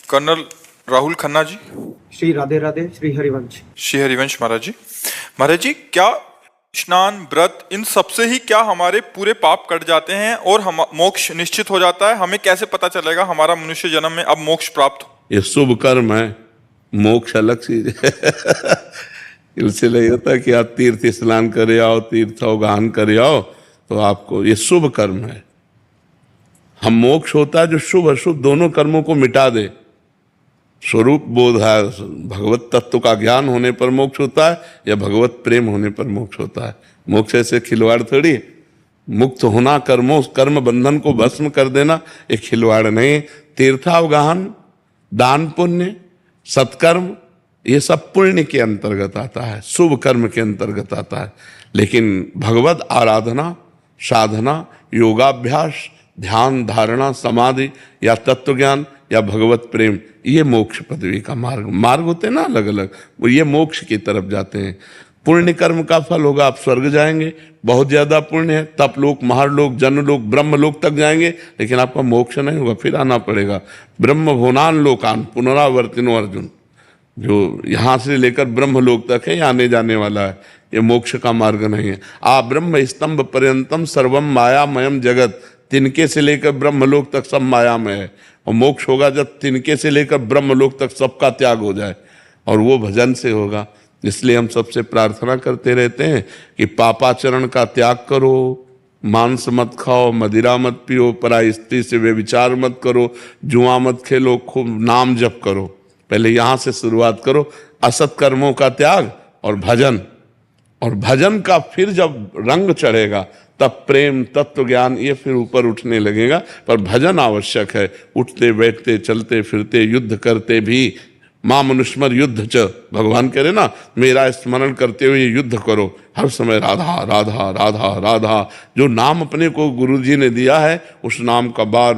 Colonel Rahul Khanna ji. Shri Radhe Radhe, Shri Harivansh. Shri Harivansh महाराज जी। महाराज जी, क्या स्नान, व्रत, इन सबसे ही क्या हमारे पूरे पाप कट जाते हैं और हम मोक्ष निश्चित हो जाता है? हमें कैसे पता चलेगा हमारा मनुष्य जन्म में अब मोक्ष प्राप्त हो? ये शुभ कर्म है, मोक्ष अलग चीज है। इसलिए होता है कि आप तीर्थ स्नान करे आओ, तीर्थावगाहन करे आओ, तो आपको ये शुभ कर्म है। हम मोक्ष होता है जो शुभ अशुभ दोनों कर्मों को मिटा दे। स्वरूप बोध है, भगवत तत्व का ज्ञान होने पर मोक्ष होता है, या भगवत प्रेम होने पर मोक्ष होता है। मोक्ष ऐसे खिलवाड़ थोड़ी है। मुक्त होना, कर्म बंधन को भस्म कर देना, एक खिलवाड़ नहीं। तीर्थावगाहन, दान पुण्य, सत्कर्म, ये सब पुण्य के अंतर्गत आता है, शुभ कर्म के अंतर्गत आता है। लेकिन भगवत आराधना, साधना, योगाभ्यास, ध्यान, धारणा, समाधि या तत्व ज्ञान या भगवत प्रेम, ये मोक्ष पदवी का मार्ग होते हैं ना अलग अलग, वो ये मोक्ष की तरफ जाते हैं। पुण्य कर्म का फल होगा, आप स्वर्ग जाएंगे, बहुत ज्यादा पुण्य है, तपलोक, महारलोक, जनलोक, ब्रह्मलोक तक जाएंगे, लेकिन आपका मोक्ष नहीं होगा, फिर आना पड़ेगा। ब्रह्म भुवनान लोकान पुनरावर्तिनो अर्जुन, जो यहाँ से लेकर ब्रह्मलोक तक है, आने जाने वाला है, ये मोक्ष का मार्ग नहीं है। आ ब्रह्म स्तंभ पर्यंतम सर्वम मायामयम जगत, तिनके से लेकर ब्रह्मलोक तक सब मायामय है। और मोक्ष होगा जब तिनके से लेकर ब्रह्मलोक तक सबका त्याग हो जाए, और वो भजन से होगा। इसलिए हम सबसे प्रार्थना करते रहते हैं कि पापाचरण का त्याग करो, मांस मत खाओ, मदिरा मत पियो, पराई स्त्री से व्यभिचार मत करो, जुआ मत खेलो, खूब नाम जप करो। पहले यहाँ से शुरुआत करो, असत कर्मों का त्याग और भजन। और भजन का फिर जब रंग चढ़ेगा तब प्रेम, तत्व ज्ञान, ये फिर ऊपर उठने लगेगा। पर भजन आवश्यक है। उठते बैठते चलते फिरते युद्ध करते भी, मां मनुष्मर युद्ध च, भगवान कह रहे ना, मेरा स्मरण करते हुए युद्ध करो। हर समय राधा राधा राधा राधा, जो नाम अपने को गुरु जी ने दिया है, उस नाम का बार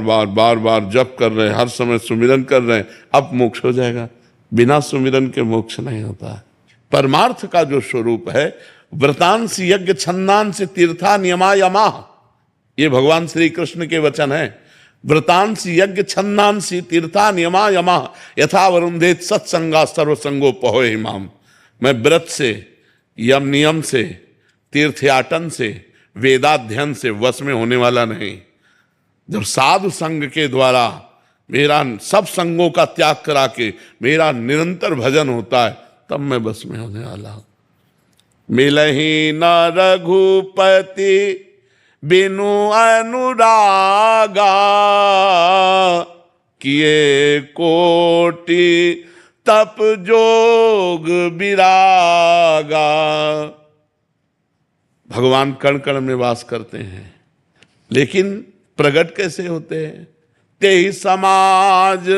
बार जप कर रहे हैं, हर समय सुमिरन कर रहे हैं, अब मोक्ष हो जाएगा। बिना सुमिरन के मोक्ष नहीं होता है। परमार्थ का जो स्वरूप है, व्रतांश यज्ञ छंदांश तीर्था नियमा यमाह, ये भगवान श्री कृष्ण के वचन है। व्रतांश यज्ञ छंदांसी तीर्था नियमा यमाह, यथा वरुंधेत सत्संगा सर्वसंगो पहो हिमाम। मैं व्रत से, यम नियम से, तीर्थयाटन से, वेदाध्ययन से वश में होने वाला नहीं। जब साधु संग के द्वारा मेरा सब संगों का त्याग करा के मेरा निरंतर भजन होता है, तब मैं बस में होने वाला हूं। मिलहि न रघुपति बिनु अनुरागा, किए कोटि तप जोग विरागा। भगवान कण कण में वास करते हैं, लेकिन प्रकट कैसे होते हैं? तेहि समाज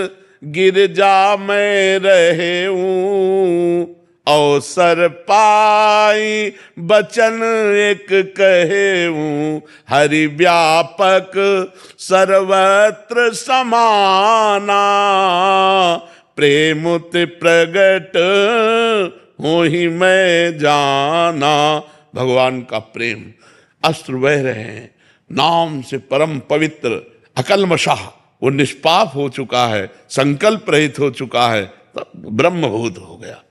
गिरजा में रहे हूं, अवसर पाई बचन एक कहे हूं, हरि व्यापक सर्वत्र समाना, प्रेमुत प्रगट हो ही मैं जाना। भगवान का प्रेम अस्त्र बह रहे हैं, नाम से परम पवित्र अकल्मषः, वो निष्पाप हो चुका है, संकल्प रहित हो चुका है, तब ब्रह्मभूत हो गया।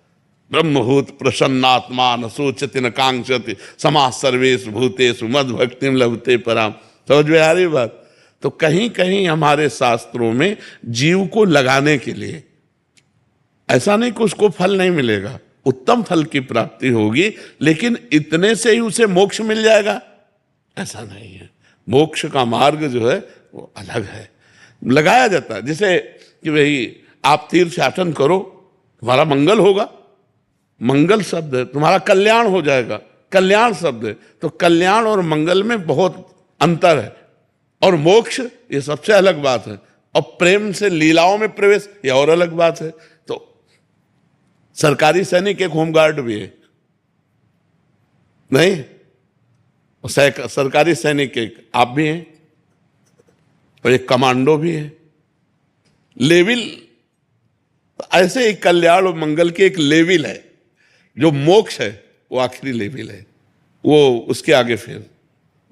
ब्रह्मभूत प्रसन्नात्मा न सोचति न कांक्षति, समाः सर्वेषु भूतेषु मद भक्तिम लभते पराम। समझ में आ रही बात? तो कहीं कहीं हमारे शास्त्रों में जीव को लगाने के लिए, ऐसा नहीं कि उसको फल नहीं मिलेगा, उत्तम फल की प्राप्ति होगी, लेकिन इतने से ही उसे मोक्ष मिल जाएगा, ऐसा नहीं है। मोक्ष का मार्ग जो है वो अलग है, लगाया जाता है। जैसे कि भाई आप तीर्थयाटन करो, तुम्हारा मंगल होगा, मंगल शब्द है, तुम्हारा कल्याण हो जाएगा, कल्याण शब्द है। तो कल्याण और मंगल में बहुत अंतर है। और मोक्ष ये सबसे अलग बात है, और प्रेम से लीलाओं में प्रवेश ये और अलग बात है। तो सरकारी सैनिक एक होमगार्ड भी है नहीं, सरकारी सैनिक एक आप भी हैं, और एक कमांडो भी है। लेवल ऐसे ही कल्याण और मंगल की एक लेवल है। जो मोक्ष है वो आखिरी लेवल है, वो उसके आगे फिर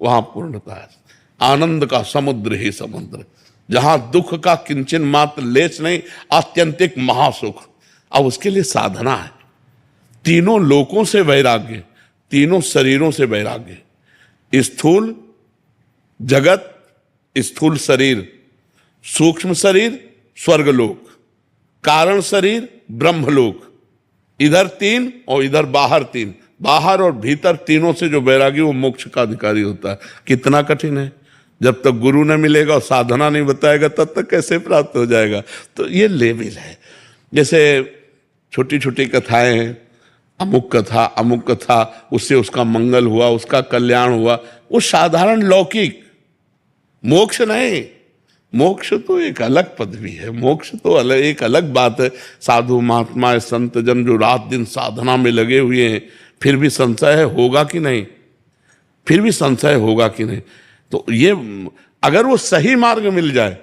वहां पूर्णता है। आनंद का समुद्र ही समुद्र, जहां दुख का किंचन मात्र लेश नहीं, आत्यंतिक महासुख। अब उसके लिए साधना है, तीनों लोकों से वैराग्य, तीनों शरीरों से वैराग्य, स्थूल जगत, स्थूल शरीर, सूक्ष्म शरीर स्वर्गलोक, कारण शरीर ब्रह्मलोक, इधर तीन और इधर बाहर तीन, बाहर और भीतर तीनों से जो वैरागी वो मोक्ष का अधिकारी होता है। कितना कठिन है, जब तक गुरु न मिलेगा और साधना नहीं बताएगा तब तक कैसे प्राप्त हो जाएगा। तो ये लेवल है। जैसे छोटी छोटी कथाएं हैं, अमुक कथा, उससे उसका मंगल हुआ, उसका कल्याण हुआ, वो साधारण लौकिक, मोक्ष नहीं। मोक्ष तो एक अलग पदवी है, मोक्ष तो एक अलग बात है। साधु महात्मा संत जन जो रात दिन साधना में लगे हुए हैं, फिर भी संशय है होगा कि नहीं, फिर भी संशय होगा कि नहीं। तो ये अगर वो सही मार्ग मिल जाए,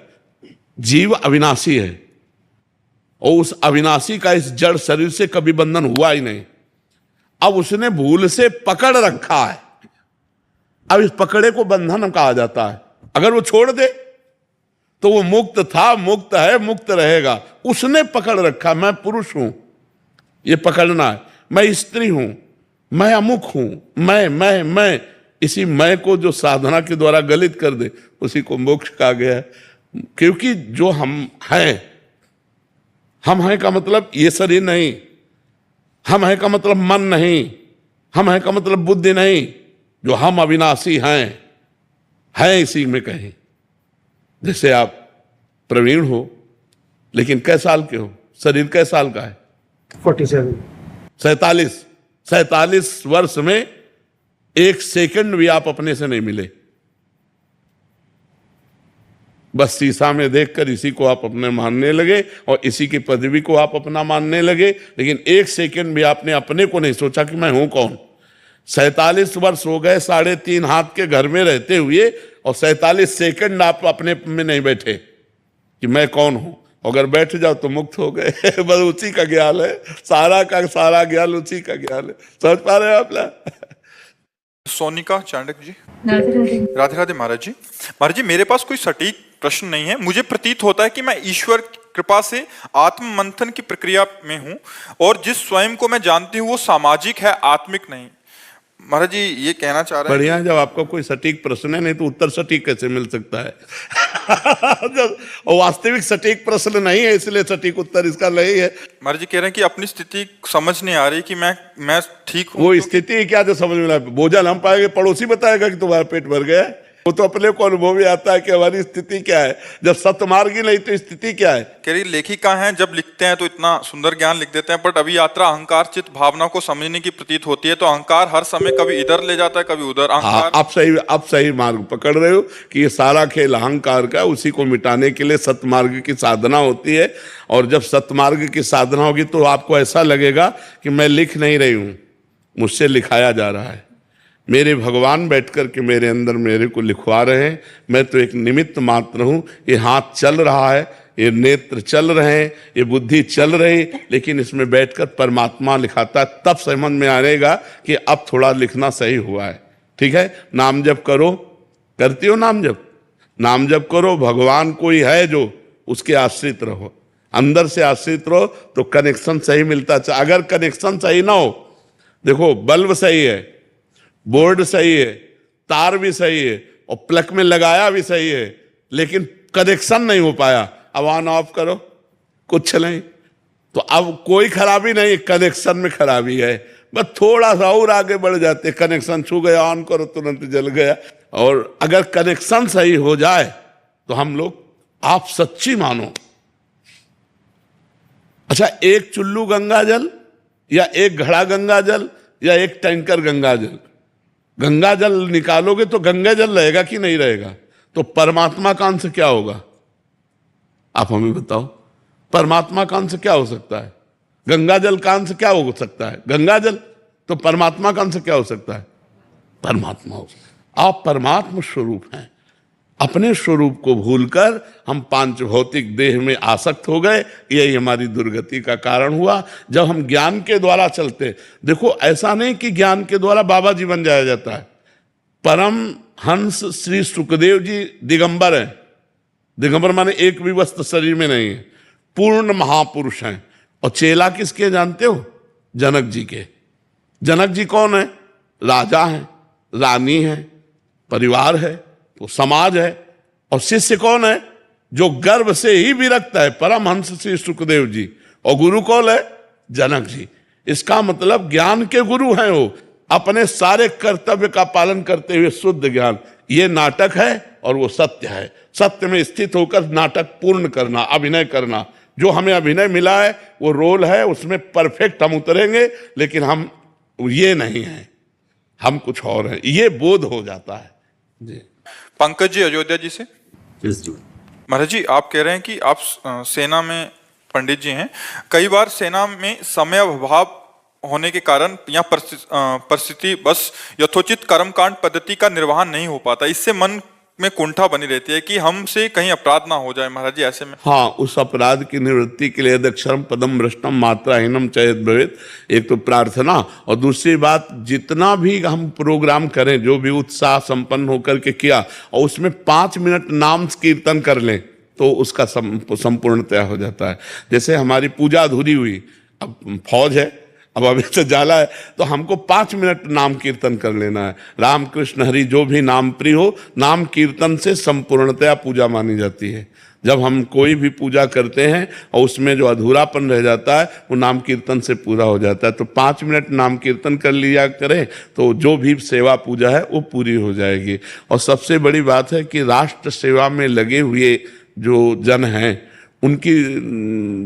जीव अविनाशी है और उस अविनाशी का इस जड़ शरीर से कभी बंधन हुआ ही नहीं। अब उसने भूल से पकड़ रखा है, अब इस पकड़े को बंधन कहा जाता है। अगर वो छोड़ दे तो वो मुक्त था, मुक्त है, मुक्त रहेगा। उसने पकड़ रखा, मैं पुरुष हूं, ये पकड़ना है, मैं स्त्री हूं, मैं अमुक हूं, मैं इसी मैं को जो साधना के द्वारा गलित कर दे उसी को मोक्ष कहा गया है। क्योंकि जो हम हैं का मतलब ये शरीर नहीं, हम हैं का मतलब मन नहीं, हम हैं का मतलब बुद्धि नहीं। जो हम अविनाशी हैं इसी में कहीं। जैसे आप प्रवीण हो लेकिन कै साल के हो, शरीर कै साल का है? 47। 47 वर्ष में एक सेकंड भी आप अपने से नहीं मिले। बस शीशा में देखकर इसी को आप अपने मानने लगे और इसी की पदवी को आप अपना मानने लगे, लेकिन एक सेकंड भी आपने अपने को नहीं सोचा कि मैं हूं कौन। 47 वर्ष हो गए 3.5 हाथ के घर में रहते हुए और 47 सेकंड आप अपने में नहीं बैठे कि मैं कौन हूं। अगर बैठ जाओ तो मुक्त हो गए। बस उसी का ज्ञान है, सारा का सारा ज्ञान उसी का ज्ञान है। समझ पा रहे हो आप ना? सोनिका चांडक जी, राधे राधे महाराज जी। महाराज जी, मेरे पास कोई सटीक प्रश्न नहीं है। मुझे प्रतीत होता है कि मैं ईश्वर कृपा से आत्म मंथन की प्रक्रिया में हूं और जिस स्वयं को मैं जानती हूं वो सामाजिक है, आत्मिक नहीं। महाराज जी ये कहना चाह रहे हैं। बढ़िया, जब आपका कोई सटीक प्रश्न है नहीं तो उत्तर सटीक कैसे मिल सकता है? और वास्तविक सटीक प्रश्न नहीं है इसलिए सटीक उत्तर इसका नहीं है। महाराज जी कह रहे हैं कि अपनी स्थिति समझ नहीं आ रही कि मैं ठीक हूं। वो स्थिति क्या जो समझ में आए? भोजन हम पाएंगे, पड़ोसी बताएगा कि तुम्हारा पेट भर गया है। वो तो अपने को अनुभव में आता है कि हमारी स्थिति क्या है। जब सतमार्गी नहीं तो स्थिति क्या है? कह रही लेखिका हैं, जब लिखते हैं तो इतना सुंदर ज्ञान लिख देते हैं, बट अभी यात्रा अहंकार चित्त भावना को समझने की प्रतीत होती है। तो अहंकार हर समय कभी इधर ले जाता है कभी उधर। अहंकार आप सही मार्ग पकड़ रहे हो कि ये सारा खेल अहंकार का, उसी को मिटाने के लिए सतमार्ग की साधना होती है। और जब सतमार्ग की साधना होगी तो आपको ऐसा लगेगा कि मैं लिख नहीं रही हूं, मुझसे लिखाया जा रहा है। मेरे भगवान बैठकर के मेरे अंदर मेरे को लिखवा रहे हैं, मैं तो एक निमित्त मात्र हूं। ये हाथ चल रहा है, ये नेत्र चल रहे हैं, ये बुद्धि चल रही, लेकिन इसमें बैठकर परमात्मा लिखाता है। तब समझ में आएगा कि अब थोड़ा लिखना सही हुआ है। ठीक है, नाम जप करो, करती हो नाम जप? नाम जप करो, भगवान कोई है जो उसके आश्रित रहो, अंदर से आश्रित रहो तो कनेक्शन सही मिलता। अगर कनेक्शन सही ना हो, देखो बल्ब सही है, बोर्ड सही है, तार भी सही है और प्लग में लगाया भी सही है, लेकिन कनेक्शन नहीं हो पाया, अब ऑन ऑफ करो कुछ नहीं। तो अब कोई खराबी नहीं, कनेक्शन में खराबी है। बस थोड़ा सा और आगे बढ़ जाते, कनेक्शन छू गया, ऑन करो तुरंत जल गया। और अगर कनेक्शन सही हो जाए तो हम लोग, आप सच्ची मानो, अच्छा एक चुल्लू गंगा जल या एक घड़ा गंगा जल या एक टैंकर गंगा जल, गंगा जल निकालोगे तो गंगा जल रहेगा कि नहीं रहेगा? तो परमात्मा का अंश क्या होगा? आप हमें बताओ, परमात्मा का अंश क्या हो सकता है? गंगा जल का अंश क्या हो सकता है? गंगा जल। तो परमात्मा का अंश क्या हो सकता है? परमात्मा हो सकता है। आप परमात्मा स्वरूप हैं। अपने स्वरूप को भूलकर हम पांच भौतिक देह में आसक्त हो गए, यही हमारी दुर्गति का कारण हुआ। जब हम ज्ञान के द्वारा चलते, देखो ऐसा नहीं कि ज्ञान के द्वारा बाबा जी बन जाया जाता है। परम हंस श्री सुखदेव जी दिगंबर हैं, दिगंबर माने एक भी वस्त्र शरीर में नहीं है, पूर्ण महापुरुष हैं। और चेला किसके जानते हो? जनक जी के। जनक जी कौन है? राजा हैं, रानी है, परिवार है, तो समाज है। और शिष्य कौन है? जो गर्भ से ही विरक्त है, परमहंस श्री सुखदेव जी। और गुरु कौन है? जनक जी। इसका मतलब ज्ञान के गुरु हैं वो, अपने सारे कर्तव्य का पालन करते हुए शुद्ध ज्ञान। ये नाटक है और वो सत्य है। सत्य में स्थित होकर नाटक पूर्ण करना, अभिनय करना। जो हमें अभिनय मिला है वो रोल है, उसमें परफेक्ट हम उतरेंगे, लेकिन हम ये नहीं हैं, हम कुछ और हैं, ये बोध हो जाता है जी। पंकज जी अयोध्या जी से। महाराज जी, आप कह रहे हैं कि आप सेना में पंडित जी हैं, कई बार सेना में समय अभाव होने के कारण या परिस्थिति बस यथोचित कर्मकांड पद्धति का निर्वहन नहीं हो पाता, इससे मन में कुंठा बनी रहती है कि हमसे कहीं अपराध ना हो जाए। महाराज जी ऐसे में हाँ, उस अपराध की निवृत्ति के लिए अक्षरम पदम भ्रष्टम मात्राहीनम चयत भवेत, एक तो प्रार्थना, और दूसरी बात जितना भी हम प्रोग्राम करें, जो भी उत्साह संपन्न होकर के किया, और उसमें 5 मिनट नाम कीर्तन कर लें तो उसका संपूर्णतया हो जाता है। जैसे हमारी पूजा अधूरी हुई, अब फौज है, अब अभी तो जाला है, तो हमको 5 मिनट नाम कीर्तन कर लेना है। राम कृष्ण हरि जो भी नाम प्रिय हो, नाम कीर्तन से संपूर्णतया पूजा मानी जाती है। जब हम कोई भी पूजा करते हैं और उसमें जो अधूरापन रह जाता है वो नाम कीर्तन से पूरा हो जाता है। तो 5 मिनट नाम कीर्तन कर लिया करें तो जो भी सेवा पूजा है वो पूरी हो जाएगी। और सबसे बड़ी बात है कि राष्ट्र सेवा में लगे हुए जो जन हैं उनकी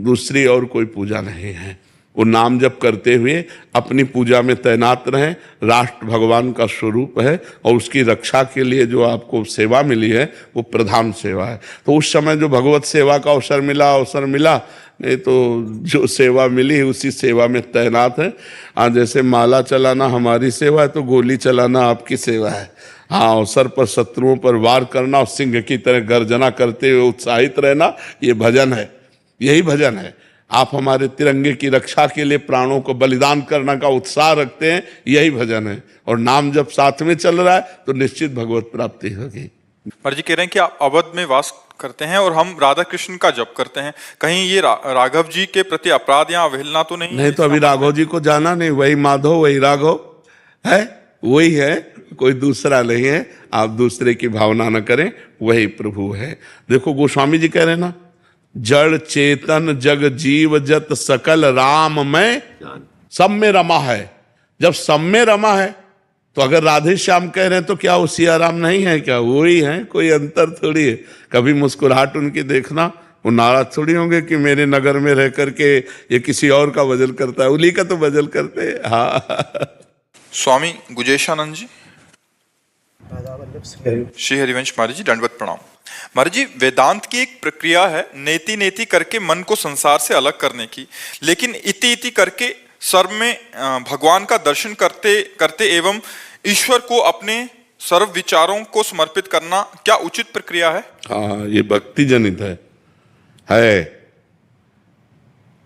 दूसरी और कोई पूजा नहीं है। वो नाम जप करते हुए अपनी पूजा में तैनात रहें। राष्ट्र भगवान का स्वरूप है और उसकी रक्षा के लिए जो आपको सेवा मिली है वो प्रधान सेवा है। तो उस समय जो भगवत सेवा का अवसर मिला, नहीं तो जो सेवा मिली उसी सेवा में तैनात है। जैसे माला चलाना हमारी सेवा है तो गोली चलाना आपकी सेवा है। हाँ, अवसर पर शत्रुओं पर वार करना और सिंह की तरह गर्जना करते हुए उत्साहित रहना, ये भजन है, यही भजन है। आप हमारे तिरंगे की रक्षा के लिए प्राणों को बलिदान करने का उत्साह रखते हैं, यही भजन है। और नाम जब साथ में चल रहा है तो निश्चित भगवत प्राप्ति होगी। महाराज जी कह रहे हैं कि आप अवध में वास करते हैं और हम राधा कृष्ण का जप करते हैं, कहीं ये राघव जी के प्रति अपराध या अवहेलना तो नहीं? नहीं, तो अभी राघव जी को जाना नहीं, वही माधव वही राघव है, वही है, कोई दूसरा नहीं है। आप दूसरे की भावना न करें, वही प्रभु है। देखो गोस्वामी जी कह रहे हैं ना, जड़ चेतन जग जीव जत सकल राम में सब में रमा है। जब सब में रमा है तो अगर राधे श्याम कह रहे हैं तो क्या वो सिया राम नहीं है क्या? वही है, कोई अंतर थोड़ी है। कभी मुस्कुराहट उनकी देखना, वो नाराज थोड़ी होंगे कि मेरे नगर में रह करके ये किसी और का भजन करता है, उन्हीं का तो भजन करते हैं। हाँ। स्वामी गुजेशानंद जी। श्री हरिवंश महाराज जी, दंडवत प्रणाम। महाराज जी, वेदांत की एक प्रक्रिया है नेति नेति करके मन को संसार से अलग करने की, लेकिन इति इति करके सर्व में भगवान का दर्शन करते करते एवं ईश्वर को अपने सर्व विचारों को समर्पित करना क्या उचित प्रक्रिया है? हाँ, ये भक्ति जनित है।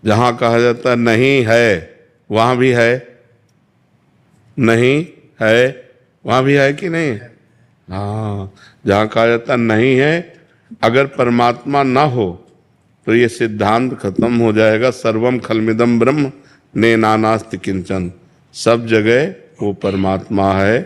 जहां कहा जाता नहीं है वहां भी है, नहीं है वहां भी है कि नहीं? हाँ, जहां कहा जाता नहीं है, अगर परमात्मा ना हो तो ये सिद्धांत खत्म हो जाएगा। सर्वम खलमिदम ब्रह्म ने नानास्ति किंचन। सब जगह वो परमात्मा है,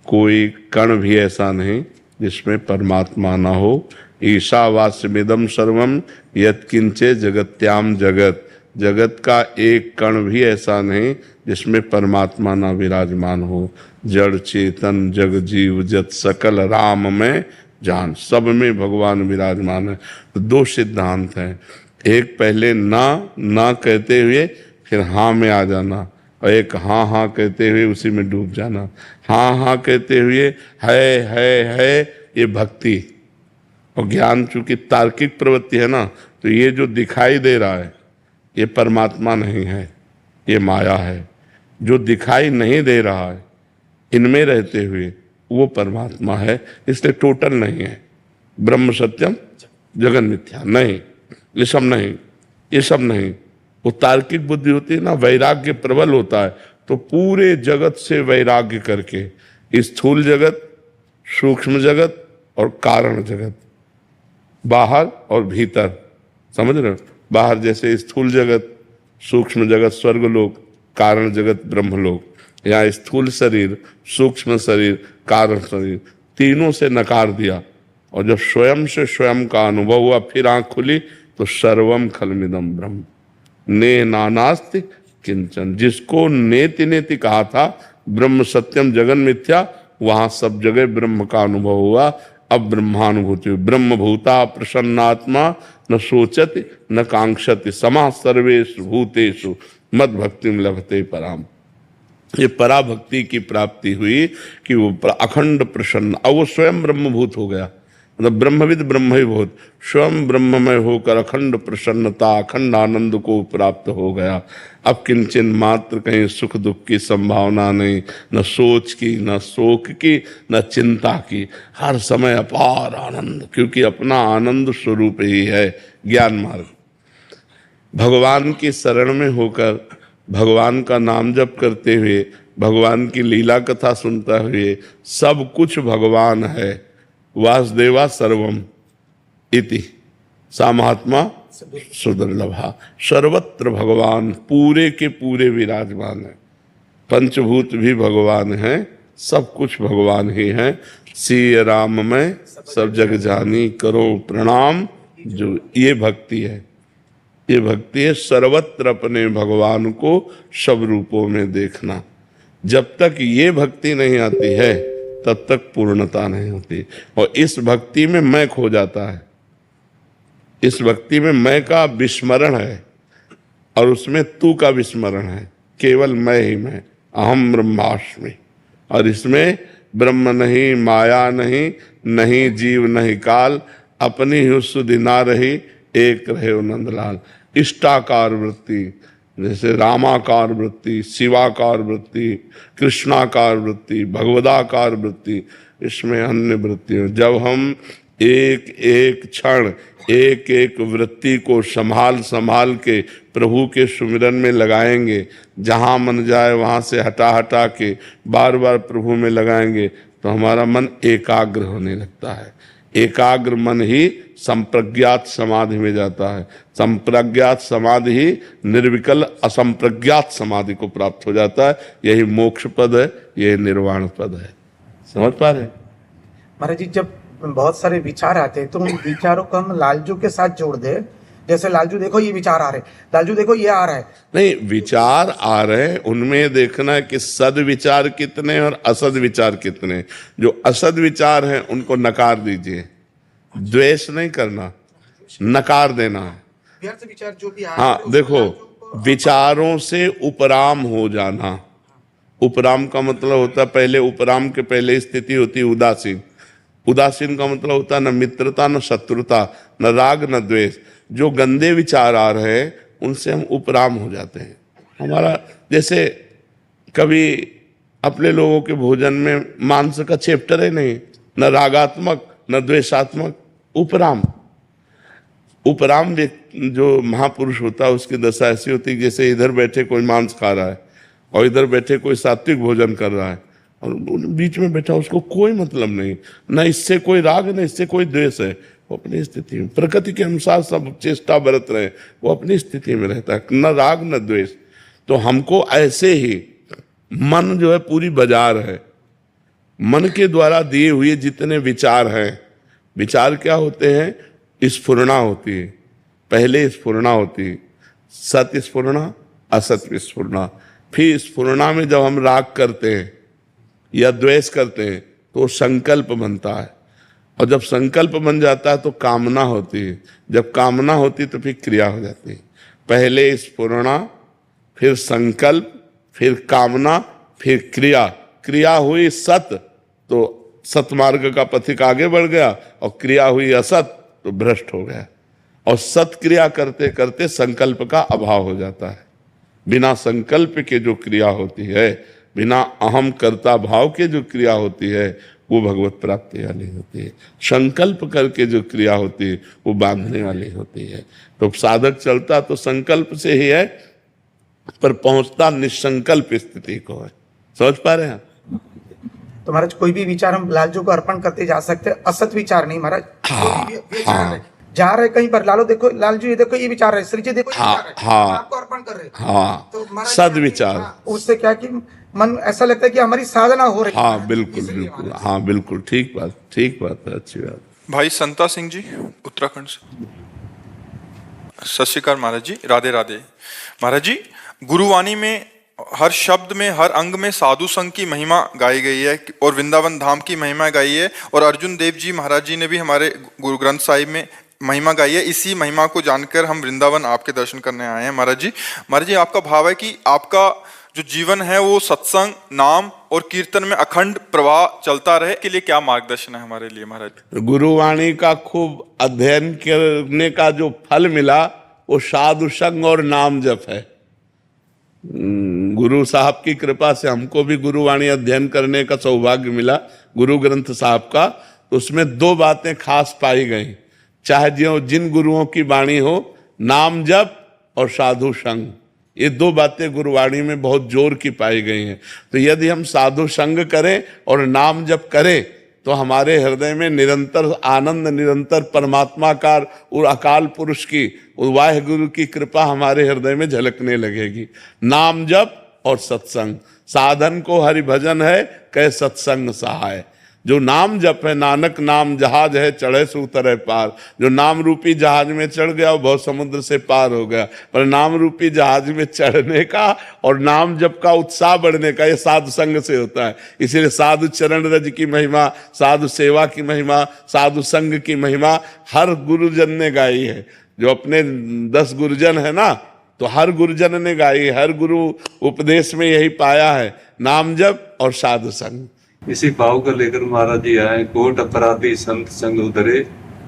कोई कण भी ऐसा नहीं जिसमें परमात्मा ना हो। ईशावास्यमिदं सर्वम यत्किंचे जगत्याम जगत। जगत का एक कण भी ऐसा नहीं जिसमें परमात्मा ना विराजमान हो। जड़ चेतन जग जीव जत सकल राम में जान। सब में भगवान विराजमान है। तो 2 सिद्धांत हैं, एक पहले ना कहते हुए फिर हाँ में आ जाना, और एक हाँ कहते हुए उसी में डूब जाना। हाँ कहते हुए है ये भक्ति। और ज्ञान चूंकि तार्किक प्रवृत्ति है ना, तो ये जो दिखाई दे रहा है ये परमात्मा नहीं है, ये माया है। जो दिखाई नहीं दे रहा है इनमें रहते हुए वो परमात्मा है, इसलिए टोटल नहीं है। ब्रह्म सत्यम जगन मिथ्या नहीं, ये सब नहीं, ये सब नहीं। वो तार्किक बुद्धि होती है ना, वैराग्य प्रबल होता है, तो पूरे जगत से वैराग्य करके स्थूल जगत, सूक्ष्म जगत और कारण जगत, बाहर और भीतर, समझ रहे हो? बाहर जैसे स्थूल जगत, सूक्ष्म जगत स्वर्गलोक, कारण जगत ब्रह्मलोक, या स्थूल शरीर, सूक्ष्म शरीर, कारण शरीर, तीनों से नकार दिया। और जब स्वयं से स्वयं का अनुभव हुआ, फिर आंख खुली तो सर्वम खलमिदम ब्रह्म ने नानास्ति किंचन। जिसको नेति नेति कहा था ब्रह्म सत्यम जगन मिथ्या, वहां सब जगह ब्रह्म का अनुभव हुआ। अब ब्रह्मानुभूति हुई। ब्रह्मभूता प्रसन्नात्मा न सोचति न कांक्षति समा सर्वेषु भूतेषु मद भक्तिम लभते पराम। ये पराभक्ति की प्राप्ति हुई कि वो अखंड प्रसन्न, अब वो स्वयं ब्रह्मभूत हो गया। मतलब ब्रह्मविद ब्रह्मभूत, स्वयं ब्रह्ममय होकर अखंड प्रसन्नता, अखंड आनंद को प्राप्त हो गया। अब किंचन मात्र कहीं सुख दुख की संभावना नहीं, न सोच की, न शोक की, न चिंता की, हर समय अपार आनंद, क्योंकि अपना आनंद स्वरूप ही है ज्ञान मार्ग। भगवान की शरण में होकर, भगवान का नाम जप करते हुए, भगवान की लीला कथा सुनते हुए, सब कुछ भगवान है। वासुदेवा सर्वम इति सा महात्मा सुदुर्लभा। सर्वत्र भगवान पूरे के पूरे विराजमान है। पंचभूत भी भगवान है, सब कुछ भगवान ही है। सिय राम में सब जग जानी, करो प्रणाम जो, ये भक्ति है। ये भक्ति है सर्वत्र अपने भगवान को सब रूपों में देखना। जब तक ये भक्ति नहीं आती है तब तक पूर्णता नहीं होती। और इस भक्ति में मैं खो जाता है, इस भक्ति में मैं का विस्मरण है और उसमें तू का विस्मरण है। केवल मैं ही मैं, अहम ब्रह्मास्मि। और इसमें ब्रह्म नहीं, माया नहीं, नहीं जीव नहीं काल, अपनी ही सुधि ना रही, एक रहे नंदलाल। इष्टाकार वृत्ति, जैसे रामाकार वृत्ति, शिवाकार वृत्ति, कृष्णाकार वृत्ति, भगवदाकार वृत्ति, इसमें अन्य वृत्तियों। जब हम एक एक क्षण, एक एक वृत्ति को संभाल संभाल के प्रभु के सुमिरन में लगाएंगे, जहाँ मन जाए वहाँ से हटा हटा के बार बार प्रभु में लगाएंगे, तो हमारा मन एकाग्र होने लगता है। एकाग्र मन ही संप्रज्ञात समाधि में जाता है। संप्रज्ञात समाधि ही निर्विकल असंप्रज्ञात समाधि को प्राप्त हो जाता है। यही मोक्ष पद है, यही निर्वाण पद है। समझ पा रहे? महाराज जी, जब बहुत सारे विचार आते हैं तो उन विचारों को हम लालजू के साथ जोड़ दे। जैसे लालजू देखो ये विचार आ रहे, लालजू देखो ये आ रहा है। नहीं, विचार आ रहे हैं, उनमें देखना है कि सद विचार कितने और असद विचार कितने। जो असद विचार हैं उनको नकार दीजिए, द्वेष नहीं करना, नकार देना है। व्यर्थ विचार जो भी आ रहा है, हाँ देखो, विचारों से उपराम हो जाना। उपराम का मतलब होता है, पहले उपराम के पहले स्थिति होती है उदासीन। उदासीन का मतलब होता है न मित्रता न शत्रुता, न राग न द्वेष। जो गंदे विचार आ रहे हैं उनसे हम उपराम हो जाते हैं। हमारा जैसे कभी अपने लोगों के भोजन में मांस का चैप्टर है नहीं, न रागात्मक न द्वेषात्मक, उपराम। उपराम जो महापुरुष होता है उसकी दशा ऐसी होती है जैसे इधर बैठे कोई मांस खा रहा है और इधर बैठे कोई सात्विक भोजन कर रहा है, और बीच में बैठा उसको कोई मतलब नहीं, न इससे कोई राग न इससे कोई द्वेष है। वो अपनी स्थिति में प्रकृति के अनुसार सब चेष्टा बरत रहे, वो अपनी स्थिति में रहता है, न राग न द्वेष। तो हमको ऐसे ही मन जो है पूरी बाजार है। मन के द्वारा दिए हुए जितने विचार हैं, विचार क्या होते हैं? स्फुरणा होती है। पहले स्फुरणा होती है, सत स्फुरणा, असत स्फुरणा। फिर स्फुरणा में जब हम राग करते हैं या द्वेष करते हैं तो संकल्प बनता है, और जब संकल्प बन जाता है तो कामना होती है। जब कामना होती है तो फिर क्रिया हो जाती है। पहले स्फुरणा, फिर संकल्प, फिर कामना, फिर क्रिया। क्रिया हुई सत तो सतमार्ग का पथिक आगे बढ़ गया, और क्रिया हुई असत तो भ्रष्ट हो गया। और सत क्रिया करते करते संकल्प का अभाव हो जाता है। बिना संकल्प के जो क्रिया होती है, बिना अहम कर्ता भाव के जो क्रिया होती है, वो भगवत प्राप्ति वाली होती है। संकल्प करके जो क्रिया होती है वो बांधने वाली होती है। तो साधक चलता तो संकल्प से ही है, पर पहुंचता निसंकल्प स्थिति को है। समझ पा रहे हैं? तो महाराज कोई भी विचार हम लालजू को अर्पण करते जा सकते हैं, असत विचार नहीं महाराज। हाँ, कोई भी विचार हाँ, है, जा रहे कहीं पर, लालू देखो, लालजू ये देखो ये विचार रहे, श्री जी देखो ये हाँ, विचार रहे, हाँ, हम आपको अर्पण कर रहे हैं। हाँ, तो महाराज सद्विचार। हाँ, उससे क्या कि मन ऐसा लगता है कि हमारी साधना हो रही है। हाँ बिल्कुल बिल्कुल, हाँ बिल्कुल, ठीक बात है, अच्छी बात। भाई संता सिंह जी उत्तराखंड से। सत श्री अकाल महाराज जी, राधे राधे। महाराज जी, गुरुवाणी में हर शब्द में, हर अंग में साधु संघ की महिमा गाई गई है और वृंदावन धाम की महिमा गाई है, और अर्जुन देव जी महाराज जी ने भी हमारे गुरु ग्रंथ साहिब में महिमा गाई है। इसी महिमा को जानकर हम वृंदावन आपके दर्शन करने आए हैं महाराज जी। महाराज जी, आपका भाव है कि आपका जो जीवन है वो सत्संग, नाम और कीर्तन में अखंड प्रवाह चलता रहे, के लिए क्या मार्गदर्शन है हमारे लिए महाराज? गुरुवाणी का खूब अध्ययन करने का जो फल मिला वो साधु संग और नाम जप है। गुरु साहब की कृपा से हमको भी गुरुवाणी अध्ययन करने का सौभाग्य मिला, गुरु ग्रंथ साहब का। तो उसमें दो बातें खास पाई गई, चाहे जो जिन गुरुओं की वाणी हो, नाम जप और साधु संग, ये दो बातें गुरुवाणी में बहुत जोर की पाई गई हैं। तो यदि हम साधु संग करें और नाम जप करें तो हमारे हृदय में निरंतर आनंद, निरंतर परमात्मा का और अकाल पुरुष की, वाहिगुरु की कृपा हमारे हृदय में झलकने लगेगी। नाम जप और सत्संग, साधन को हरि भजन है, कह सत्संग सहाय। जो नाम जप है, नानक नाम जहाज है, चढ़े सो उतरे पार। जो नाम रूपी जहाज में चढ़ गया वो बहुत समुद्र से पार हो गया। पर नाम रूपी जहाज में चढ़ने का और नाम जप का उत्साह बढ़ने का ये साधु संग से होता है। इसीलिए साधु चरण रज की महिमा, साधु सेवा की महिमा, साधु संग की महिमा हर गुरुजन ने गाई है। जो अपने 10 गुरुजन है ना, तो हर गुरुजन ने गाई, हर गुरु उपदेश में यही पाया है, नाम जप और साधु संग। इसी भाव को लेकर महाराज जी आए। कोट अपराधी संत संग उतरे,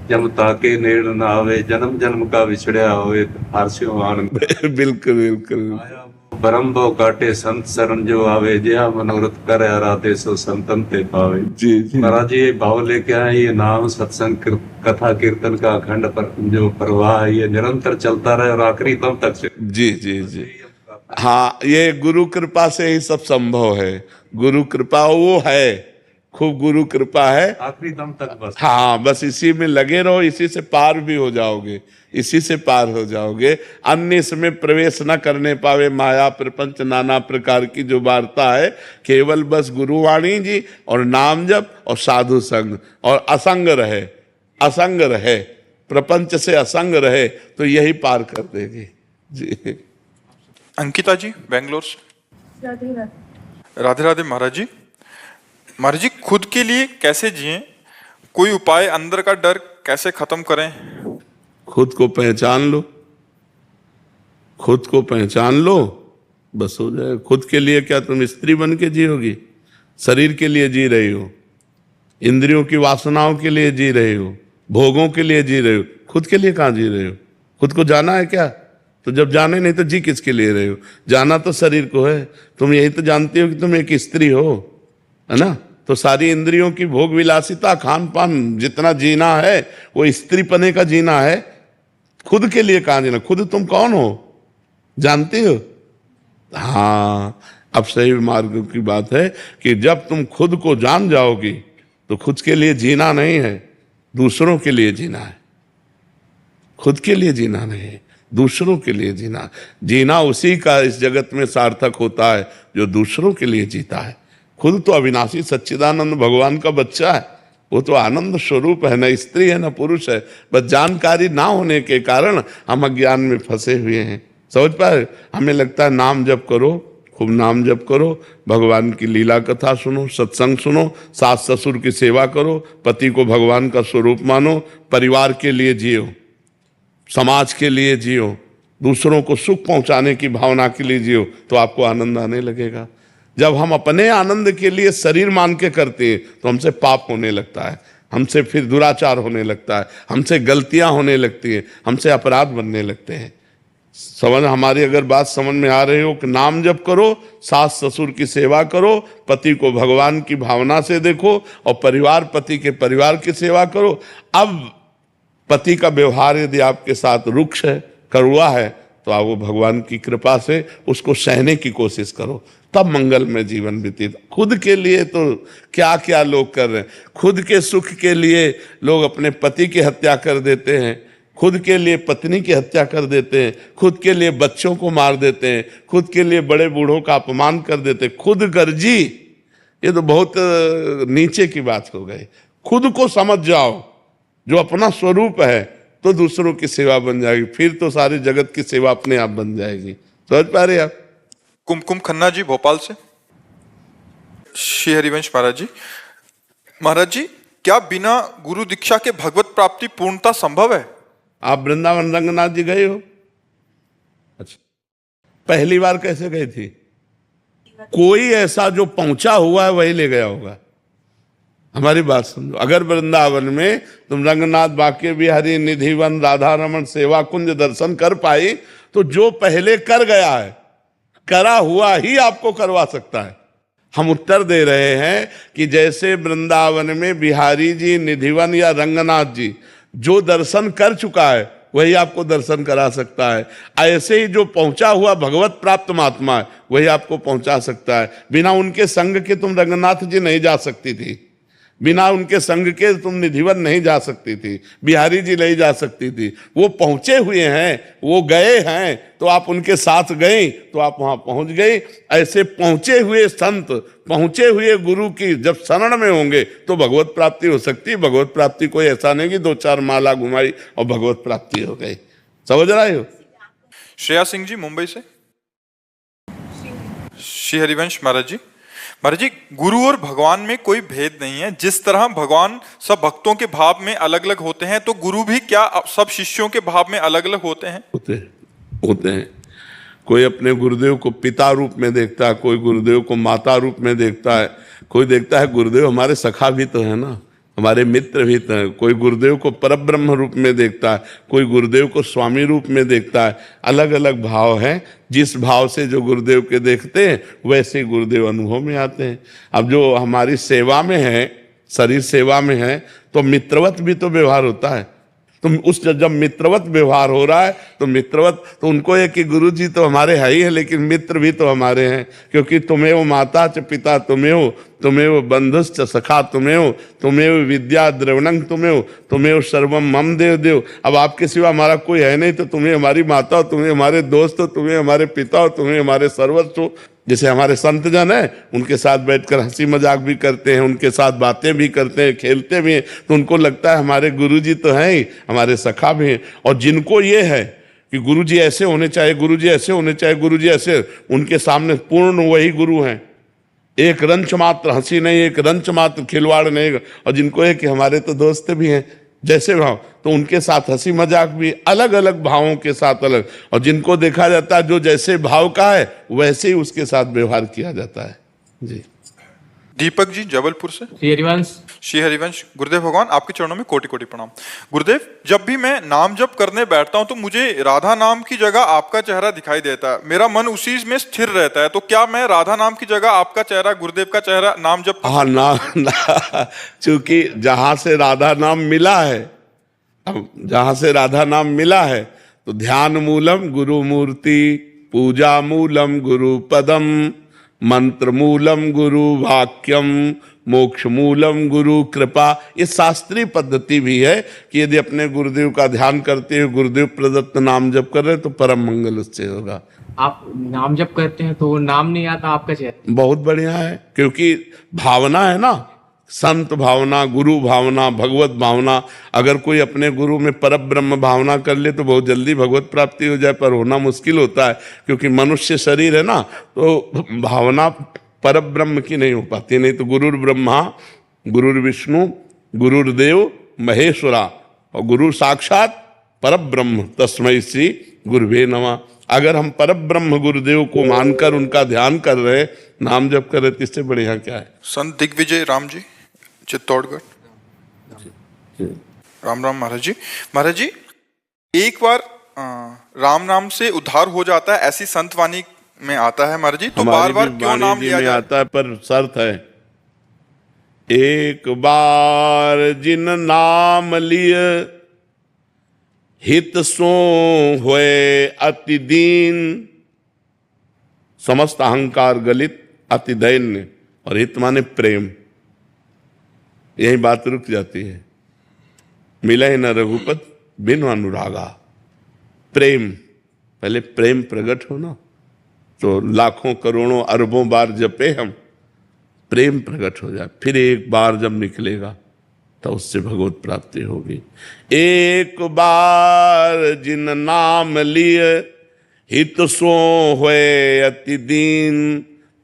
जम ताके नेड़ न आवे, जन्म जन्म का विछड़या होए, हारस्यो आनंद। बिल्कुल बिल्कुल। परम भव काटे संत शरण जो आवे, जया मनोरथ करे आराधे सो संतन ते पावे। जी जी महाराज जी ये भाव लेके आए, ये नाम सत्संग कथा कीर्तन का अखंड पर जो प्रवाह है ये निरंतर चलता रहे और आखिरी दम तक से। जी जी जी, हाँ, ये गुरु कृपा से ही सब संभव है। गुरु कृपा वो है, खूब गुरु कृपा है, आखिरी दम तक बस। हाँ, बस इसी में लगे रहो, इसी से पार भी हो जाओगे, इसी से पार हो जाओगे। अन्य इसमें प्रवेश न करने पावे, माया प्रपंच नाना प्रकार की जो वार्ता है, केवल बस गुरुवाणी जी और नाम जप और साधु संग और असंग रहे, असंग रहे, प्रपंच से असंग रहे, तो यही पार कर देगी। जी अंकिता जी बेंगलोर से। राधे राधे महाराज जी। महाराज जी, खुद के लिए कैसे जिएं? कोई उपाय? अंदर का डर कैसे खत्म करें? खुद को पहचान लो, खुद को पहचान लो, बस हो जाए। खुद के लिए क्या तुम स्त्री बन के जियोगी? शरीर के लिए जी रही हो, इंद्रियों की वासनाओं के लिए जी रहे हो, भोगों के लिए जी रहे हो, खुद के लिए कहाँ जी रहे हो? खुद को जाना है क्या? तो जब जाने नहीं तो जी किसके लिए रहे हो? जाना तो शरीर को है। तुम यही तो जानते हो कि तुम एक स्त्री हो, है ना? तो सारी इंद्रियों की भोग विलासिता, खान पान, जितना जीना है वो स्त्री पने का जीना है। खुद के लिए कहाँ जीना? खुद तुम कौन हो जानते हो? हाँ, अब सही मार्ग की बात है कि जब तुम खुद को जान जाओगी तो खुद के लिए जीना नहीं है, दूसरों के लिए जीना है। खुद के लिए जीना नहीं है, दूसरों के लिए जीना। जीना उसी का इस जगत में सार्थक होता है जो दूसरों के लिए जीता है। खुद तो अविनाशी सच्चिदानंद भगवान का बच्चा है, वो तो आनंद स्वरूप है, न स्त्री है न पुरुष है। बस जानकारी ना होने के कारण हम अज्ञान में फंसे हुए हैं। समझ पाए? हमें लगता है नाम जप करो, खूब नाम जप करो, भगवान की लीला कथा सुनो, सत्संग सुनो, सास ससुर की सेवा करो, पति को भगवान का स्वरूप मानो, परिवार के लिए जियो, समाज के लिए जियो, दूसरों को सुख पहुंचाने की भावना के लिए जियो, तो आपको आनंद आने लगेगा। जब हम अपने आनंद के लिए शरीर मान के करते हैं तो हमसे पाप होने लगता है, हमसे फिर दुराचार होने लगता है, हमसे गलतियां होने लगती हैं, हमसे अपराध बनने लगते हैं। समझ, हमारी अगर बात समझ में आ रही हो कि नाम जप करो, सास ससुर की सेवा करो, पति को भगवान की भावना से देखो और परिवार, पति के परिवार की सेवा करो। अब पति का व्यवहार यदि आपके साथ रुक्ष है, कड़वा है, तो आप वो भगवान की कृपा से उसको सहने की कोशिश करो, तब मंगल में जीवन व्यतीत। खुद के लिए तो क्या क्या लोग कर रहे हैं। खुद के सुख के लिए लोग अपने पति की हत्या कर देते हैं, खुद के लिए पत्नी की हत्या कर देते हैं, खुद के लिए बच्चों को मार देते हैं, खुद के लिए बड़े बूढ़ों का अपमान कर देते हैं। खुद गर्जी, ये तो बहुत नीचे की बात हो गई। खुद को समझ जाओ जो अपना स्वरूप है, तो दूसरों की सेवा बन जाएगी, फिर तो सारे जगत की सेवा अपने आप बन जाएगी। समझ पा रहे आप? कुमकुम खन्ना जी भोपाल से। श्री हरिवंश महाराज जी, महाराज जी क्या बिना गुरु दीक्षा के भगवत प्राप्ति पूर्णता संभव है? आप वृंदावन रंगनाथ जी गए हो? अच्छा, पहली बार कैसे गई थी? कोई ऐसा जो पहुंचा हुआ है वही ले गया होगा। हमारी बात समझो, अगर वृंदावन में तुम रंगनाथ, बांके बिहारी, निधिवन, राधा रमन, सेवा कुंज दर्शन कर पाई, तो जो पहले कर गया है, करा हुआ ही आपको करवा सकता है। हम उत्तर दे रहे हैं कि जैसे वृंदावन में बिहारी जी, निधिवन या रंगनाथ जी जो दर्शन कर चुका है वही आपको दर्शन करा सकता है। ऐसे ही जो पहुंचा हुआ भगवत प्राप्त महात्मा है वही आपको पहुंचा सकता है। बिना उनके संग के तुम रंगनाथ जी नहीं जा सकती थी, बिना उनके संग के तुम निधिवन नहीं जा सकती थी, बिहारी जी नहीं जा सकती थी। वो पहुंचे हुए हैं, वो गए हैं, तो आप उनके साथ गए तो आप वहां पहुंच गए। ऐसे पहुंचे हुए संत, पहुंचे हुए गुरु की जब शरण में होंगे तो भगवत प्राप्ति हो सकती है। भगवत प्राप्ति कोई ऐसा नहीं कि 2-4 माला घुमाई और भगवत प्राप्ति हो गई। समझ रहे हो? श्रेया सिंह जी मुंबई से। श्री हरिवंश महाराज जी, महाराज जी गुरु और भगवान में कोई भेद नहीं है। जिस तरह भगवान सब भक्तों के भाव में अलग अलग होते हैं, तो गुरु भी क्या सब शिष्यों के भाव में अलग अलग होते हैं? होते हैं। कोई अपने गुरुदेव को पिता रूप में देखता है, कोई गुरुदेव को माता रूप में देखता है, कोई देखता है गुरुदेव हमारे सखा भी तो है ना, हमारे मित्र भी तो है। कोई गुरुदेव को परब्रह्म रूप में देखता है, कोई गुरुदेव को स्वामी रूप में देखता है। अलग अलग भाव हैं। जिस भाव से जो गुरुदेव के देखते हैं वैसे गुरुदेव अनुभव में आते हैं। अब जो हमारी सेवा में है, शरीर सेवा में है, तो मित्रवत भी तो व्यवहार होता है। तुम उस जब मित्रवत व्यवहार हो रहा है तो मित्रवत, तो उनको ये कि गुरु जी तो हमारे है ही है, लेकिन मित्र भी तो हमारे हैं, क्योंकि तुम्हें वो माता च पिता तुम्हें हो, तुम्हें वो बंधुश्च सखा तुम्हें हो, तुम्हें वो विद्या द्रवणंग तुम्हें हो, तुम्हें वो सर्वम मम देव देव। अब आपके सिवा हमारा कोई है नहीं, तो तुम्हें हमारी माता हो, तुम्हें हमारे दोस्त हो, तुम्हें हमारे पिता हो, तुम्हें हमारे सर्वस्व हो। जैसे हमारे संत जन हैं, उनके साथ बैठकर हंसी मजाक भी करते हैं, उनके साथ बातें भी करते हैं, खेलते भी हैं, तो उनको लगता है हमारे गुरुजी तो हैं ही, हमारे सखा भी हैं। और जिनको ये है कि गुरुजी ऐसे होने चाहिए, गुरुजी ऐसे होने चाहिए, गुरुजी ऐसे, उनके सामने पूर्ण वही गुरु हैं। एक रंच मात्र हंसी नहीं, एक रंच मात्र खिलवाड़ नहीं। और जिनको है कि हमारे तो दोस्त भी हैं, जैसे भाव, तो उनके साथ हंसी मजाक भी अलग अलग भावों के साथ अलग। और जिनको देखा जाता है जो जैसे भाव का है वैसे ही उसके साथ व्यवहार किया जाता है। जी। दीपक जी जबलपुर से। श्री हरिवंश। श्री हरिवंश, गुरुदेव भगवान आपके चरणों में कोटि कोटि प्रणाम। गुरुदेव, जब भी मैं नाम जप करने बैठता हूं तो मुझे राधा नाम की जगह आपका चेहरा दिखाई देता है। मेरा मन उसी में स्थिर रहता है। तो क्या मैं राधा नाम की जगह आपका चेहरा, गुरुदेव का चेहरा नाम जप? हाँ, ना, चूंकि जहां से राधा नाम मिला है, अब जहां से राधा नाम मिला है, तो ध्यान मूलम गुरु मूर्ति, पूजा मूलम गुरु पदम, मंत्र मूलम गुरु वाक्यम, मोक्ष मूलम गुरु कृपा। ये शास्त्रीय पद्धति भी है कि यदि अपने गुरुदेव का ध्यान करते हुए गुरुदेव प्रदत्त नाम जप कर रहे तो परम मंगल उससे होगा। आप नाम जप करते हैं तो नाम नहीं आता आपका चेहरा? बहुत बढ़िया है, क्योंकि भावना है ना, संत भावना, गुरु भावना, भगवत भावना। अगर कोई अपने गुरु में परब्रह्म भावना कर ले तो बहुत जल्दी भगवत प्राप्ति हो जाए, पर होना मुश्किल होता है, क्योंकि मनुष्य शरीर है ना, तो भावना परब्रह्म की नहीं हो पाती। नहीं तो गुरुर ब्रह्मा, गुरुर विष्णु, गुरुर्देव महेश्वरा, और गुरु साक्षात परब्रह्म, तस्मै श्री गुरुवे नमः। अगर हम परब्रह्म गुरुदेव को मानकर उनका ध्यान कर रहे, नाम जप कर रहे, तो इससे बढ़िया क्या है? संत दिग्विजय राम जी चित्तौड़गढ़। राम राम महाराज जी। महाराज जी, एक बार राम नाम से उद्धार हो जाता है, ऐसी संत वाणी में आता है महाराज जी, तो बार बार क्यों नाम लिया जाता है? आता है, पर शर्त है, एक बार जिन नाम लिय हित सो होए अति दीन, समस्त अहंकार गलित अति दैन्य। और हित माने प्रेम, यही बात रुक जाती है। मिला ही न रघुपत बिन अनुरागा। प्रेम, पहले प्रेम प्रकट हो ना, तो लाखों करोड़ों अरबों बार जपे हम, प्रेम प्रकट हो जाए, फिर एक बार जब निकलेगा तो उससे भगवत प्राप्ति होगी। एक बार जिन नाम लिए हित सो होए अति दीन,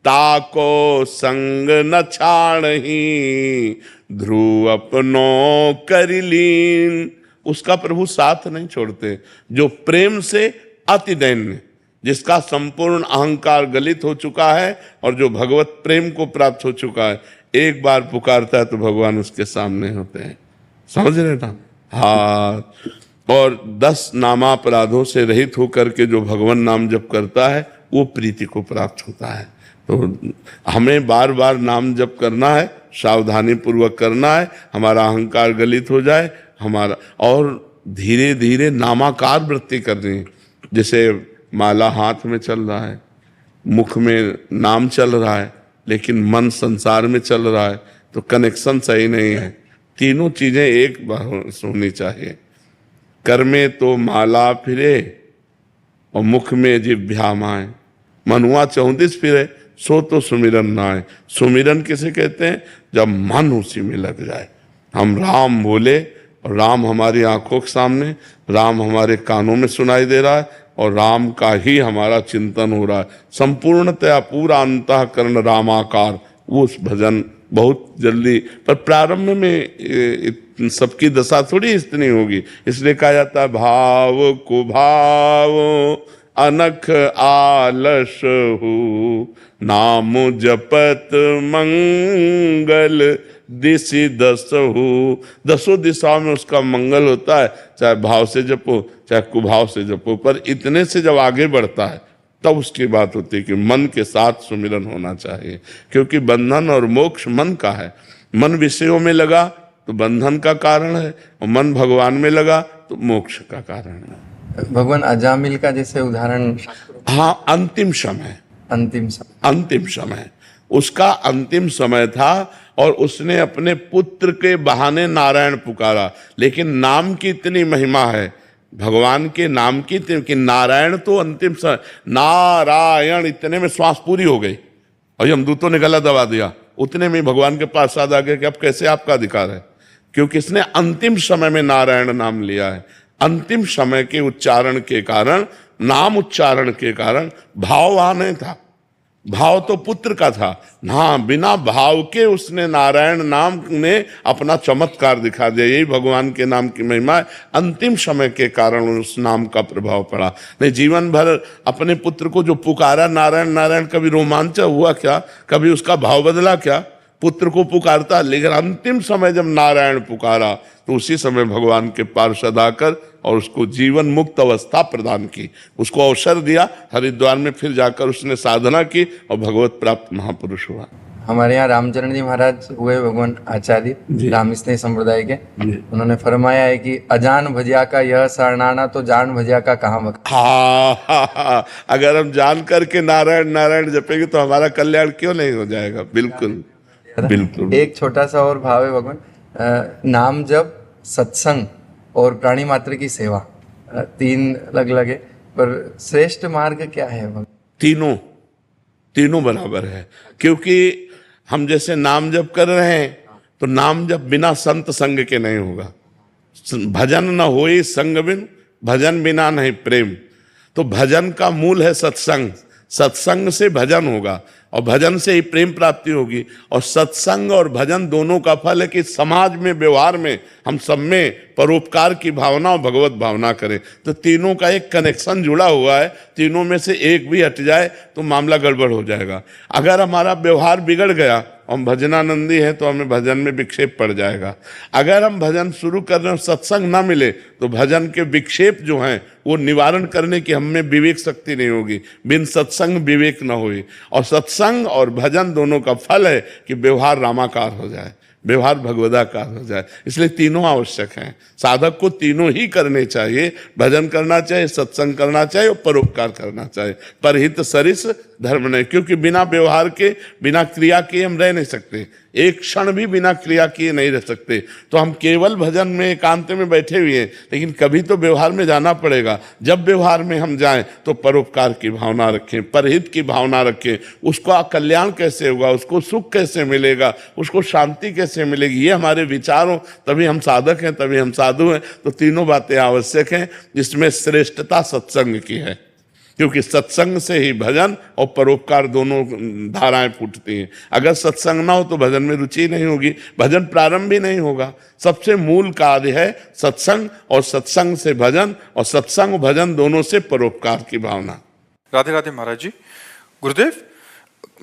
ताको संग न छाड़ही ध्रुव अपनो करिलीन। उसका प्रभु साथ नहीं छोड़ते। जो प्रेम से अति दैन्य, जिसका संपूर्ण अहंकार गलित हो चुका है और जो भगवत प्रेम को प्राप्त हो चुका है, एक बार पुकारता है तो भगवान उसके सामने होते हैं। समझ रहे ना? हाँ। और 10 नामापराधों से रहित होकर के जो भगवान नाम जप करता है वो प्रीति को प्राप्त होता है। तो हमें बार बार नाम जप करना है, सावधानी पूर्वक करना है, हमारा अहंकार गलित हो जाए हमारा, और धीरे धीरे नामाकार वृत्ति करनी है। जैसे माला हाथ में चल रहा है, मुख में नाम चल रहा है, लेकिन मन संसार में चल रहा है, तो कनेक्शन सही नहीं है। तीनों चीजें एक बार होनी चाहिए। कर में तो माला फिरे और मुख में जिह्वा माए, मनुआ 34 फिरे सो तो सुमिरन ना आए। सुमिरन किसे कहते हैं? जब मन उसी में लग जाए। हम राम बोले और राम हमारी आंखों के सामने, राम हमारे कानों में सुनाई दे रहा है और राम का ही हमारा चिंतन हो रहा है। संपूर्णतया पूरा अंतःकरण रामाकार। वो उस भजन बहुत जल्दी, पर प्रारंभ में सबकी दशा थोड़ी इतनी होगी। इसलिए कहा जाता है भाव को भाव अनख आलस हो, नाम जपत मंगल दिशि दस हो। 10 दिशाओं में उसका मंगल होता है, चाहे भाव से जपो चाहे कुभाव से जपो। पर इतने से जब आगे बढ़ता है तब उसकी बात होती है कि मन के साथ सुमिरन होना चाहिए, क्योंकि बंधन और मोक्ष मन का है। मन विषयों में लगा तो बंधन का कारण है, और मन भगवान में लगा तो मोक्ष का कारण है। भगवान अजामिल का जैसे उदाहरण, हाँ, अंतिम समय उसका अंतिम समय था, और उसने अपने पुत्र के बहाने नारायण पुकारा। लेकिन नाम की इतनी महिमा है, भगवान के नाम की कि नारायण तो अंतिम समय, नारायण इतने में श्वास पूरी हो गई और यमदूतों ने गला दबा दिया। उतने में भगवान के पास याद आ गया कि अब कैसे आपका अधिकार है, क्योंकि इसने अंतिम समय में नारायण नाम लिया है। अंतिम समय के उच्चारण के कारण, नाम उच्चारण के कारण भाव वहां नहीं था। भाव तो पुत्र का था, हाँ, बिना भाव के उसने नारायण नाम ने अपना चमत्कार दिखा दिया। यही भगवान के नाम की महिमा है। अंतिम समय के कारण उस नाम का प्रभाव पड़ा। नहीं, जीवन भर अपने पुत्र को जो पुकारा नारायण नारायण, कभी रोमांच हुआ क्या? कभी उसका भाव बदला क्या? पुत्र को पुकारता, लेकिन अंतिम समय जब नारायण पुकारा तो उसी समय भगवान के पार्षद आकर और उसको जीवन मुक्त अवस्था प्रदान की, उसको अवसर दिया। हरिद्वार में फिर जाकर उसने साधना की और भगवत प्राप्त महापुरुष हुआ। हमारे यहाँ रामचरण जी महाराज हुए भगवान आचार्य राम स्नेह संप्रदाय के, उन्होंने फरमाया है कि अजान भजिया का यह शरणाना तो जान भजिया का कहाँ भक्त। हाँ, अगर हम जान करके नारायण नारायण जपेंगे तो हमारा कल्याण क्यों नहीं हो जाएगा? बिल्कुल बिल्कुल। एक छोटा सा और भाव है भगवान, नाम जप, सत्संग और प्राणी मात्र की सेवा, 3 अलग-अलग है, पर श्रेष्ठ मार्ग क्या है भगवान? तीनों बराबर है। क्योंकि हम जैसे नाम जप कर रहे हैं तो नाम जप बिना संत संग के नहीं होगा। भजन न होई संग बिन, भजन बिना नहीं प्रेम। तो भजन का मूल है सत्संग, सत्संग से भजन होगा और भजन से ही प्रेम प्राप्ति होगी। और सत्संग और भजन दोनों का फल है कि समाज में, व्यवहार में, हम सब में परोपकार की भावना और भगवत भावना करें। तो तीनों का एक कनेक्शन जुड़ा हुआ है। तीनों में से एक भी हट जाए तो मामला गड़बड़ हो जाएगा। अगर हमारा व्यवहार बिगड़ गया, हम भजनानंदी हैं तो हमें भजन में विक्षेप पड़ जाएगा। अगर हम भजन शुरू कर रहे हैं, सत्संग ना मिले, तो भजन के विक्षेप जो हैं वो निवारण करने की हम में विवेक शक्ति नहीं होगी। बिन सत्संग विवेक न होई। और सत्संग और भजन दोनों का फल है कि व्यवहार रामाकार हो जाए, व्यवहार भगवदाकार हो जाए। इसलिए तीनों आवश्यक हैं। साधक को तीनों ही करने चाहिए, भजन करना चाहिए, सत्संग करना चाहिए और परोपकार करना चाहिए। परहित सरिस धर्म नहीं, क्योंकि बिना व्यवहार के, बिना क्रिया के हम रह नहीं सकते। एक क्षण भी बिना क्रिया किए नहीं रह सकते। तो हम केवल भजन में एकांत में बैठे हुए हैं, लेकिन कभी तो व्यवहार में जाना पड़ेगा। जब व्यवहार में हम जाएं तो परोपकार की भावना रखें, परहित की भावना रखें। उसका कल्याण कैसे होगा, उसको सुख कैसे मिलेगा, उसको शांति कैसे मिलेगी, ये हमारे विचार हो, तभी हम साधक हैं, तभी हम साधु हैं। तो तीनों बातें आवश्यक हैं। इसमें श्रेष्ठता सत्संग की है, क्योंकि सत्संग से ही भजन और परोपकार दोनों धाराएं फूटती हैं। अगर सत्संग ना हो तो भजन में रुचि नहीं होगी, भजन प्रारंभ भी नहीं होगा। सबसे मूल कार्य है सत्संग, और सत्संग से भजन, और सत्संग भजन दोनों से परोपकार की भावना। राधे राधे महाराज जी। गुरुदेव,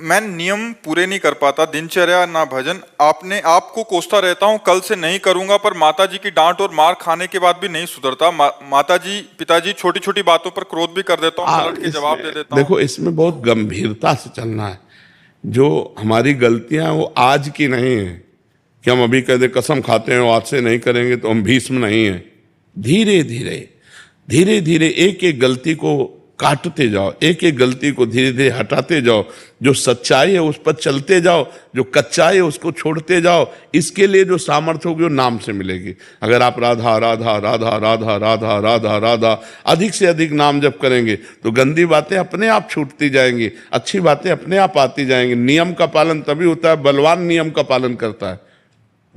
मैं नियम पूरे नहीं कर पाता, दिनचर्या ना भजन, आपने आपको कोसता रहता हूँ कल से नहीं करूंगा, पर माताजी की डांट और मार खाने के बाद भी नहीं सुधरता। माताजी पिताजी छोटी छोटी बातों पर क्रोध भी कर देता हूँ, पलट के जवाब दे देता हूँ। देखो, इसमें बहुत गंभीरता से चलना है। जो हमारी गलतियां हैं वो आज की नहीं है कि हम अभी कह दे कसम खाते हैं आज से नहीं करेंगे तो हम भीष्म नहीं है। धीरे धीरे धीरे धीरे एक एक गलती को काटते जाओ, एक एक गलती को धीरे धीरे हटाते जाओ। जो सच्चाई है उस पर चलते जाओ, जो कच्चाई है उसको छोड़ते जाओ। इसके लिए जो सामर्थ्य होगी वो नाम से मिलेगी। अगर आप राधा राधा राधा राधा राधा राधा राधा अधिक से अधिक नाम जप करेंगे तो गंदी बातें अपने आप छूटती जाएंगी, अच्छी बातें अपने आप आती जाएंगी। नियम का पालन तभी होता है, बलवान नियम का पालन करता है,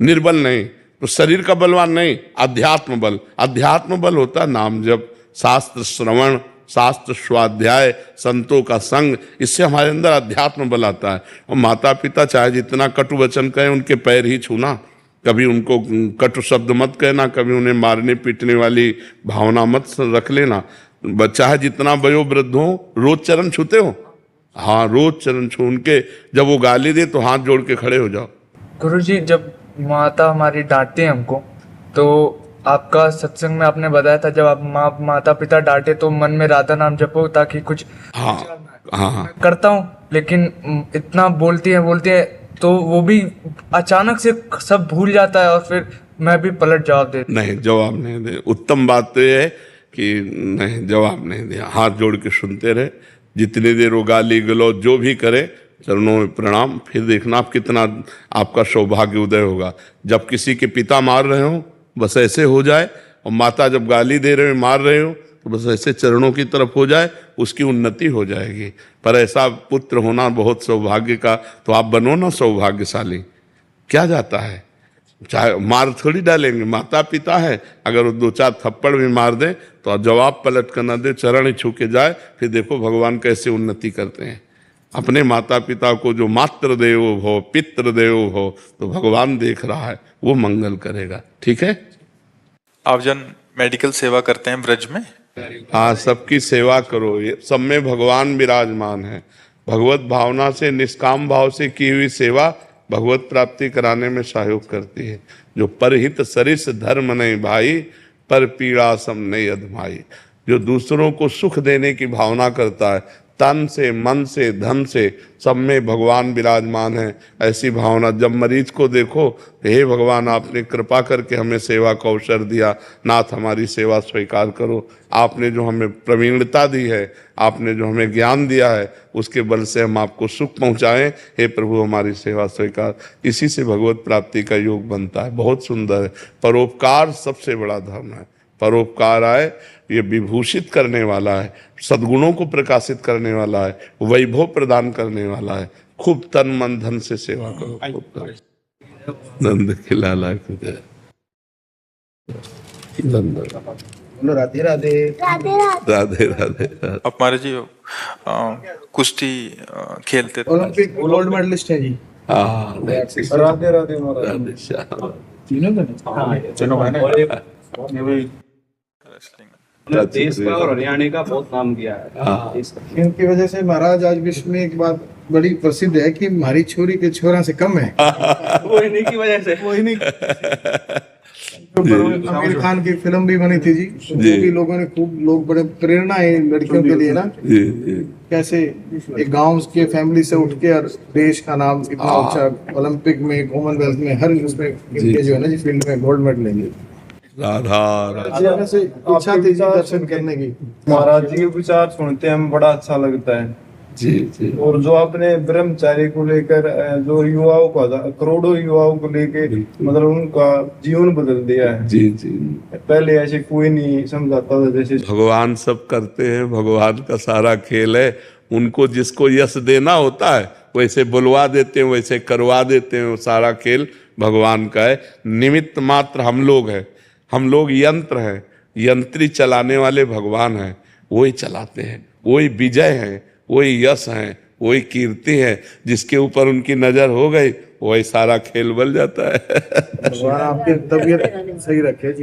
निर्बल नहीं। तो शरीर का बलवान नहीं, अध्यात्म बल। अध्यात्म बल होता है नाम जप, शास्त्र श्रवण, शास्त्र स्वाध्याय, संतों का संग। इससे हमारे अंदर अध्यात्म बल आता है। और माता पिता चाहे जितना कटु वचन कहें, उनके पैर ही छूना, कभी उनको कटु शब्द मत कहना, कभी उन्हें मारने पीटने वाली भावना मत रख लेना। बच्चा है जितना वयोवृद्ध हो, रोज चरण छूते हो? हाँ, रोज चरण छू उनके। जब वो गाली दे तो हाथ जोड़ के खड़े हो जाओ। गुरुजी, जब माता हमारी डांटते हैं हमको, तो आपका सत्संग में आपने बताया था जब आप माता पिता डांटे तो मन में राधा नाम जपो ताकि कुछ। हाँ करता हूँ, लेकिन इतना बोलती है तो वो भी अचानक से सब भूल जाता है और फिर मैं भी पलट जवाब दे। नहीं, जवाब नहीं दे। उत्तम बात तो ये है कि नहीं, जवाब नहीं दिया, हाथ जोड़ के सुनते रहे। जितनी देर वो गाली गलौज जो भी करे, चरणों में प्रणाम। फिर देखना आप कितना आपका सौभाग्य उदय होगा। जब किसी के पिता मार रहे हो बस ऐसे हो जाए, और माता जब गाली दे रहे हो मार रहे हो तो बस ऐसे चरणों की तरफ हो जाए, उसकी उन्नति हो जाएगी। पर ऐसा पुत्र होना बहुत सौभाग्य का, तो आप बनो ना सौभाग्यशाली। क्या जाता है, चाहे मार थोड़ी डालेंगे, माता पिता है। अगर वो दो चार थप्पड़ भी मार दे तो जवाब पलट कर न दे, चरण ही छू के जाए। फिर देखो भगवान कैसे उन्नति करते हैं। अपने माता पिता को जो मातृ देव हो, पितृ देव हो, तो भगवान देख रहा है, वो मंगल करेगा। ठीक है। आप जन मेडिकल सेवा करते हैं ब्रज में? हाँ, सबकी सेवा करो, ये सब में भगवान विराजमान है। भगवत भावना से, निष्काम भाव से की हुई सेवा भगवत प्राप्ति कराने में सहयोग करती है। जो परहित सरिस धर्म नहीं भाई, पर पीड़ा सम नहीं अधमाई। जो दूसरों को सुख देने की भावना करता है, तन से, मन से, धन से, सब में भगवान विराजमान है। ऐसी भावना जब मरीज को देखो, हे भगवान आपने कृपा करके हमें सेवा का अवसर दिया, नाथ हमारी सेवा स्वीकार करो। आपने जो हमें प्रवीणता दी है, आपने जो हमें ज्ञान दिया है, उसके बल से हम आपको सुख पहुँचाएं। हे प्रभु हमारी सेवा स्वीकार। इसी से भगवत प्राप्ति का योग बनता है। बहुत सुंदर है। परोपकार सबसे बड़ा धर्म है। परोपकार आए, ये विभूषित करने वाला है, सद्गुणों को प्रकाशित करने वाला है, वैभव प्रदान करने वाला है। खूब तन मन धन से सेवा करो। नंद खिलाला राधे राधे राधे राधे। अब महाराज जी कुश्ती खेलते थे? ओलंपिक गोल्ड मेडलिस्ट है जी। राधे राधे महाराज। देश का और हरियाणा का बहुत काम किया है। इनकी वजह से महाराज आज विश्व में एक बात बड़ी प्रसिद्ध है कि हमारी छोरी के छोरा से कम है। वो इन्हीं की वजह से। वो इन्हीं आमिर खान की फिल्म भी बनी थी जी, वो भी लोगों ने खूब, लोग बड़े प्रेरणा है लड़कियों के लिए ना, जी जी कैसे एक गांव के फैमिली से उठ के और देश का नाम इतना ऊंचा, ओलंपिक में, कॉमनवेल्थ में, हर उसमें इनके जो है ना जी फील्ड में गोल्ड मेडल लेंगे। राधा अचानक से इच्छा थी जी दर्शन करने की। महाराज जी के विचार सुनते हैं हमें बड़ा अच्छा लगता है जी जी और जो आपने ब्रह्मचारी को लेकर जो युवाओं को, करोड़ों युवाओं को लेकर मतलब उनका जीवन बदल दिया है। जी जी पहले ऐसे कोई नहीं समझाता था, जैसे भगवान सब करते हैं, भगवान का सारा खेल है। उनको जिसको यश देना होता है वैसे बुलवा देते हैं, वैसे करवा देते हैं। वो सारा खेल भगवान का है, निमित्त मात्र हम लोग हैं। हम लोग यंत्र हैं, यंत्री चलाने वाले भगवान हैं, वही चलाते हैं, वही विजय हैं, वही यश हैं, वही कीर्ति है। जिसके ऊपर उनकी नजर हो गई वही सारा खेल बन जाता है। भगवान आपकी तबीयत सही रखे जी।